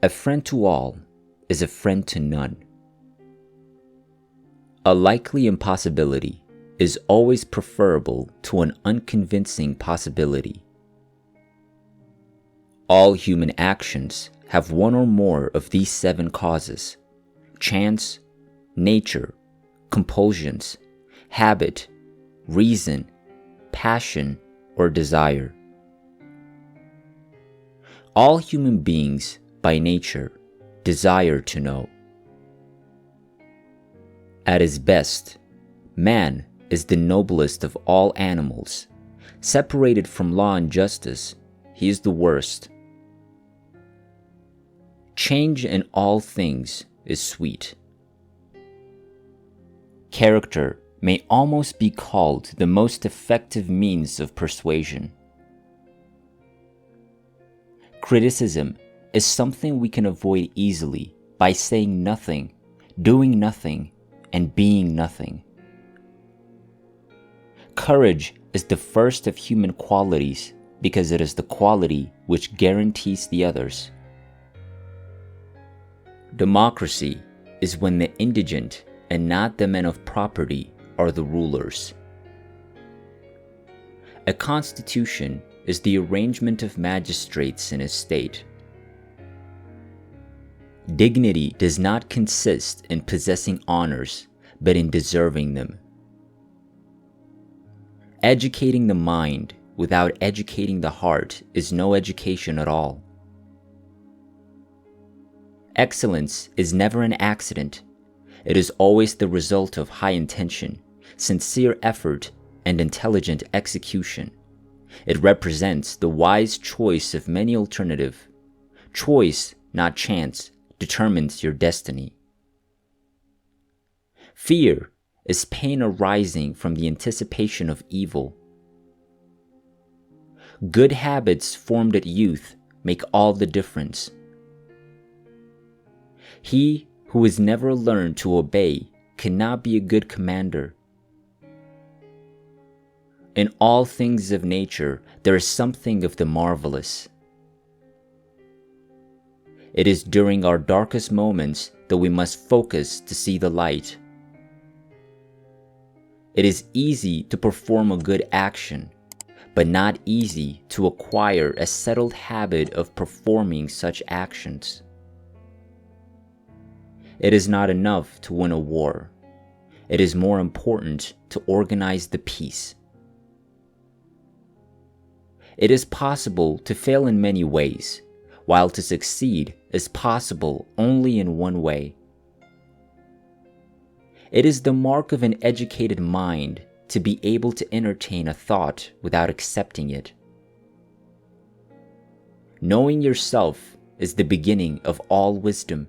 A friend to all is a friend to none. A likely impossibility is always preferable to an unconvincing possibility. All human actions have one or more of these 7 causes: chance, nature, compulsions, habit, reason, passion, or desire. All human beings, by nature, desire to know. At his best, man is the noblest of all animals. Separated from law and justice, he is the worst. Change in all things is sweet. Character may almost be called the most effective means of persuasion. Criticism is something we can avoid easily by saying nothing, doing nothing, and being nothing. Courage is the first of human qualities because it is the quality which guarantees the others. Democracy is when the indigent and not the men of property are the rulers. A constitution is the arrangement of magistrates in a state. Dignity does not consist in possessing honors, but in deserving them. Educating the mind without educating the heart is no education at all. Excellence is never an accident. It is always the result of high intention, sincere effort, and intelligent execution. It represents the wise choice of many alternatives. Choice, not chance, determines your destiny. Fear is pain arising from the anticipation of evil. Good habits formed at youth make all the difference. He who has never learned to obey cannot be a good commander. In all things of nature, there is something of the marvelous. It is during our darkest moments that we must focus to see the light. It is easy to perform a good action, but not easy to acquire a settled habit of performing such actions. It is not enough to win a war. It is more important to organize the peace. It is possible to fail in many ways, while to succeed is possible only in one way. It is the mark of an educated mind to be able to entertain a thought without accepting it. Knowing yourself is the beginning of all wisdom.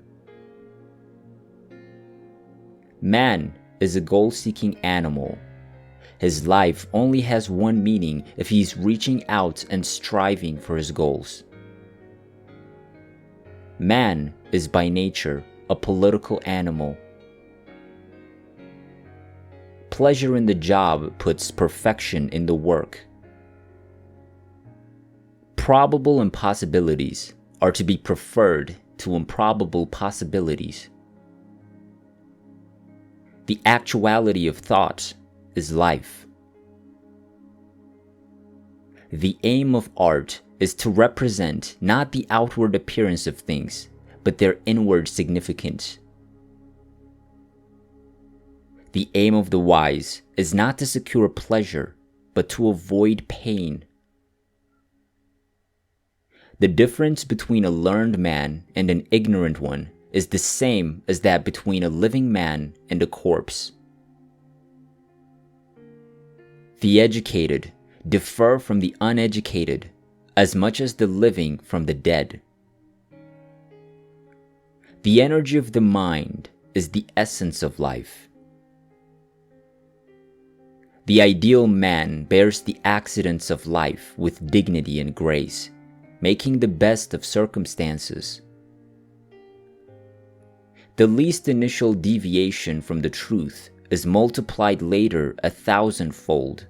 Man is a goal-seeking animal. His life only has one meaning if he is reaching out and striving for his goals. Man is by nature a political animal. Pleasure in the job puts perfection in the work. Probable impossibilities are to be preferred to improbable possibilities. The actuality of thought is life. The aim of art is to represent not the outward appearance of things, but their inward significance. The aim of the wise is not to secure pleasure, but to avoid pain. The difference between a learned man and an ignorant one is the same as that between a living man and a corpse. The educated differ from the uneducated as much as the living from the dead. The energy of the mind is the essence of life. The ideal man bears the accidents of life with dignity and grace, making the best of circumstances. The least initial deviation from the truth is multiplied later 1,000-fold.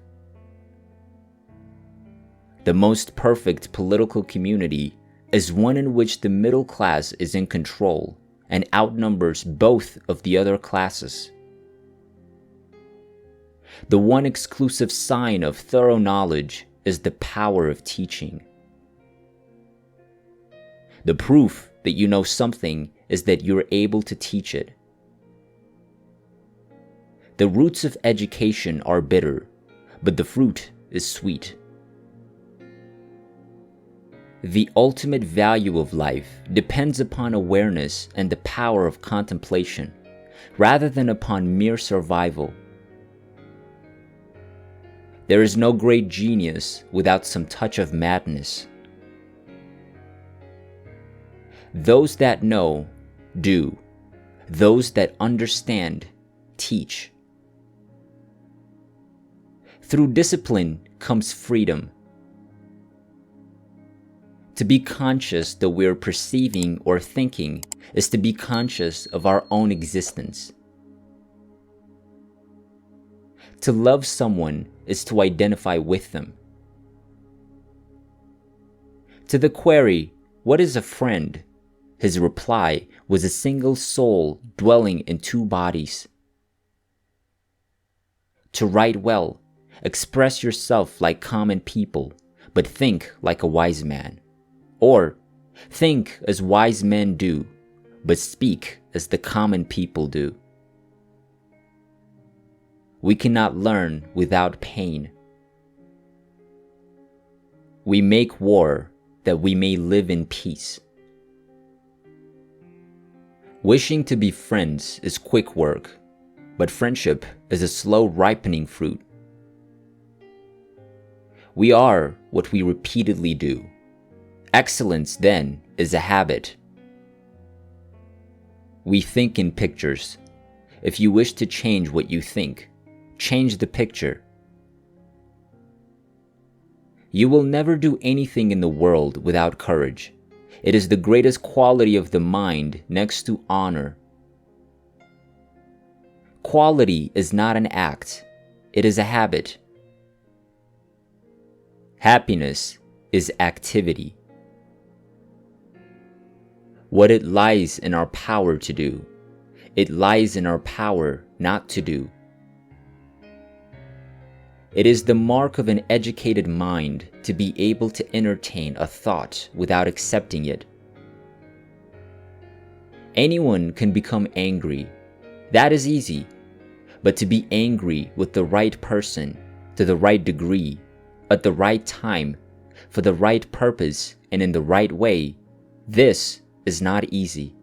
The most perfect political community is one in which the middle class is in control and outnumbers both of the other classes. The one exclusive sign of thorough knowledge is the power of teaching. The proof that you know something is that you're able to teach it. The roots of education are bitter, but the fruit is sweet. The ultimate value of life depends upon awareness and the power of contemplation, rather than upon mere survival. There is no great genius without some touch of madness. Those that know, do. Those that understand, teach. Through discipline comes freedom. To be conscious that we're perceiving or thinking is to be conscious of our own existence. To love someone is to identify with them. To the query, "What is a friend?" his reply was a single soul dwelling in two bodies. To write well, express yourself like common people, but think like a wise man. Or, think as wise men do, but speak as the common people do. We cannot learn without pain. We make war that we may live in peace. Wishing to be friends is quick work, but friendship is a slow ripening fruit. We are what we repeatedly do. Excellence, then, is a habit. We think in pictures. If you wish to change what you think, change the picture. You will never do anything in the world without courage. It is the greatest quality of the mind next to honor. Quality is not an act, it is a habit. Happiness is activity. What it lies in our power to do, it lies in our power not to do. It is the mark of an educated mind to be able to entertain a thought without accepting it. Anyone can become angry. That is easy. But to be angry with the right person, to the right degree, at the right time, for the right purpose, and in the right way, this is not easy.